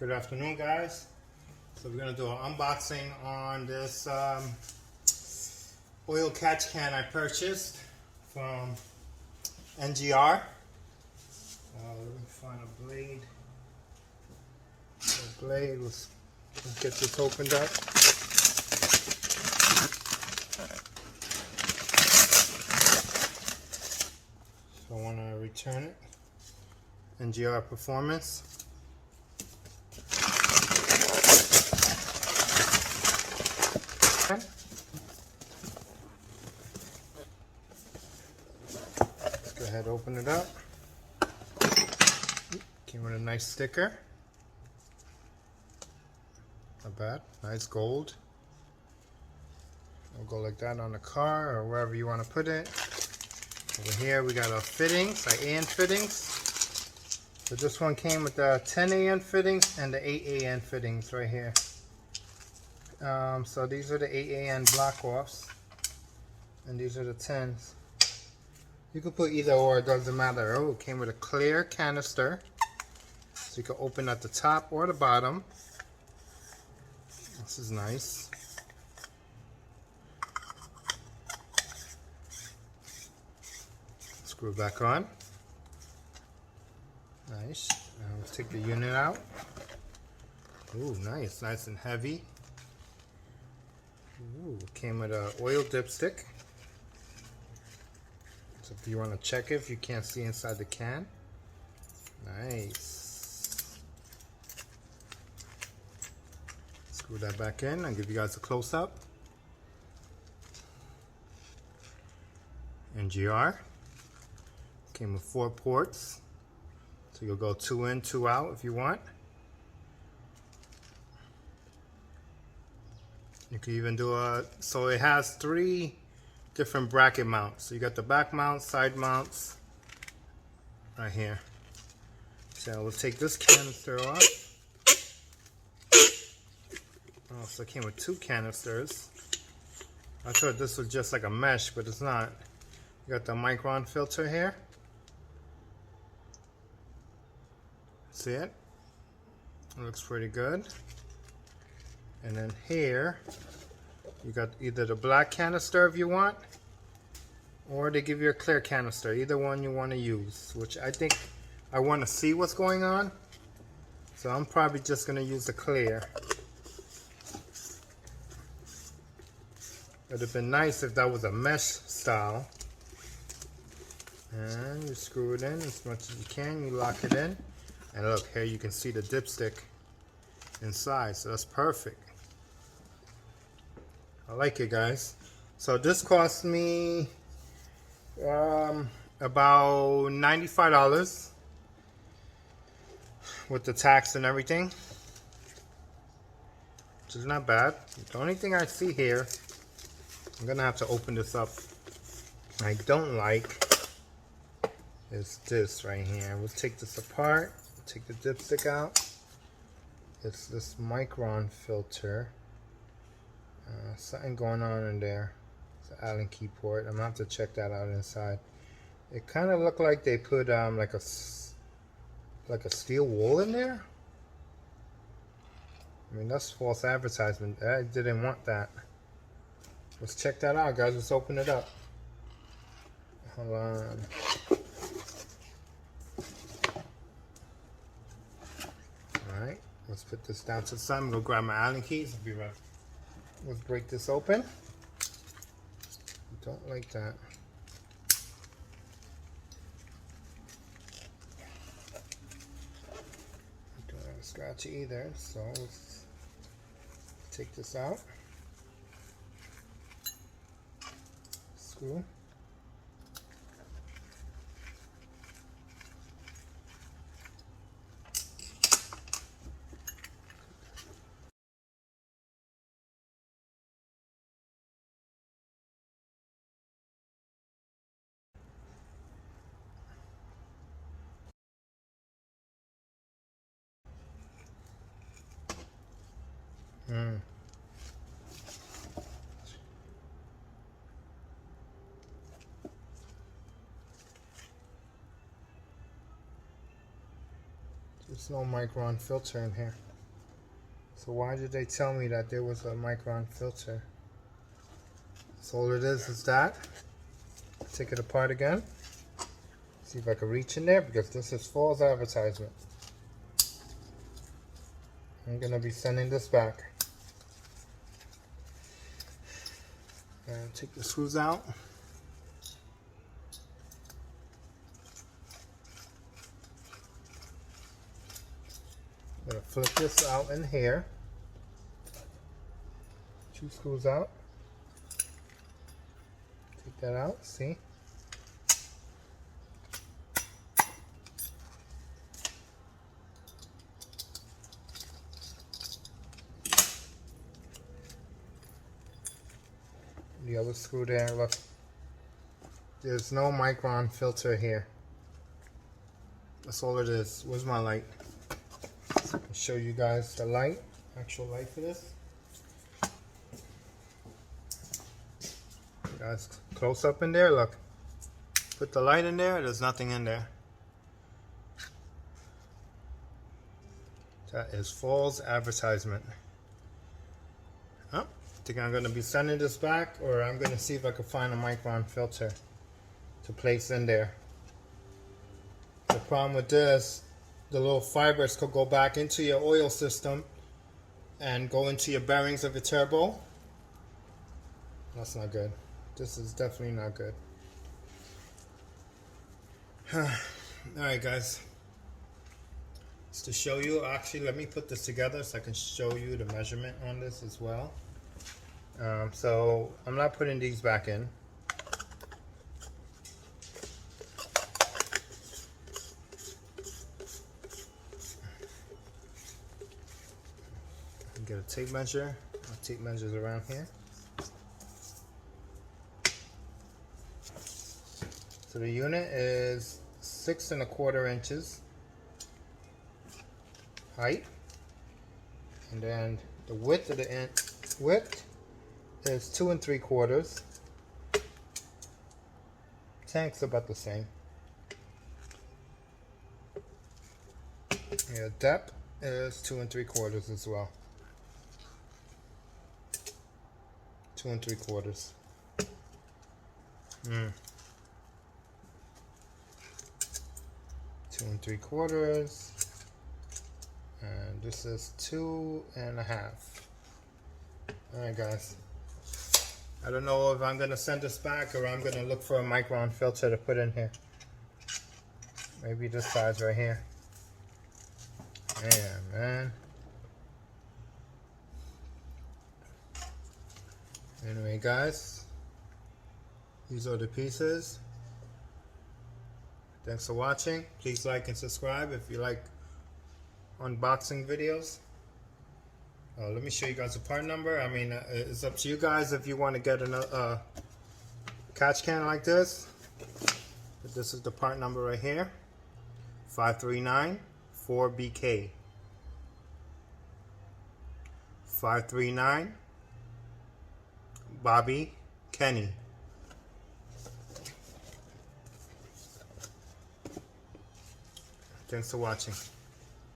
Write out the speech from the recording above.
Good afternoon, guys. So we're gonna do an unboxing on this oil catch can I purchased from NGR. Let me find a blade. Let's get this opened up. So I want to return it. NGR Performance. Let's go ahead and open it up. Came with a nice sticker. Not bad. Nice gold. It'll go like that on the car or wherever you want to put it. Over here we got our fittings, our AN fittings. So this one came with the 10 AN fittings and the 8 AN fittings right here. So these are the 8 AN block offs and these are the 10s. You can put either or, it doesn't matter. Oh, it came with a clear canister. So you can open at the top or the bottom. This is nice. Screw it back on. Nice. Now let's take the unit out. Ooh, nice. Nice and heavy. Ooh, came with an oil dipstick. So if you want to check it, if you can't see inside the can. Nice. Screw that back in. I'll give you guys a close-up. NGR. Came with 4 ports. So you'll go 2 in, 2 out if you want. You can even do so it has 3 different bracket mounts. So you got the back mounts, side mounts, right here. So we'll take this canister off. Oh, so it came with 2 canisters. I thought this was just like a mesh, but it's not. You got the Micron Filter here. See it? It looks pretty good. And then here, you got either the black canister if you want, or they give you a clear canister. Either one you want to use, which I think I want to see what's going on. So I'm probably just going to use the clear. It would have been nice if that was a mesh style. And you screw it in as much as you can. You lock it in. And look, here you can see the dipstick inside. So that's perfect. I like it, guys. So this cost me about $95 with the tax and everything, which is not bad. The only thing I see here, I'm gonna have to open this up, I don't like is this right here. We'll take this apart, take the dipstick out. It's this Micron Filter. Something going on in there. It's an Allen key port. I'm gonna have to check that out inside. It kind of looked like they put like a steel wool in there. I mean, that's false advertisement. I didn't want that. Let's check that out, guys. Let's open it up. Hold on. All right. Let's put this down to the side. I'm gonna grab my Allen keys. I'll be right back. Let's break this open. Don't like that. Don't want to scratch it either, so let's take this out. Screw. There's no Micron filter in here. So why did they tell me that there was a Micron filter? So all it is that. Take it apart again. See if I can reach in there, because this is false advertisement. I'm gonna be sending this back. And take the screws out. I'm gonna flip this out in here. 2 screws out. Take that out, see? The other screw there, look. There's no Micron filter here. That's all it is. Where's my light? So I can show you guys the light, actual light for this. Guys, close up in there, look. Put the light in there, there's nothing in there. That is false advertisement. Oh, I think I'm going to be sending this back, or I'm going to see if I can find a Micron filter to place in there. The problem with this, the little fibers could go back into your oil system and go into your bearings of your turbo. That's not good. This is definitely not good. Alright guys, just to show you, actually let me put this together so I can show you the measurement on this as well. So I'm not putting these back in. Get a tape measure. My tape measures around here. So the unit is 6 1/4 inches height, and then the width of the width is 2 3/4. Tank's about the same. Yeah, depth is 2 3/4 as well. 2 3/4. 2 3/4, and this is 2 1/2. Alright guys, I don't know if I'm gonna send this back or I'm gonna look for a Micron filter to put in here. Maybe this size right here. Yeah, man. Anyway guys, these are the pieces. Thanks for watching. Please like and subscribe if you like unboxing videos. Let me show you guys the part number. I mean, it's up to you guys if you want to get a catch can like this. But this is the part number right here. 5394BK. 539 Bobby Kenny. Thanks for watching.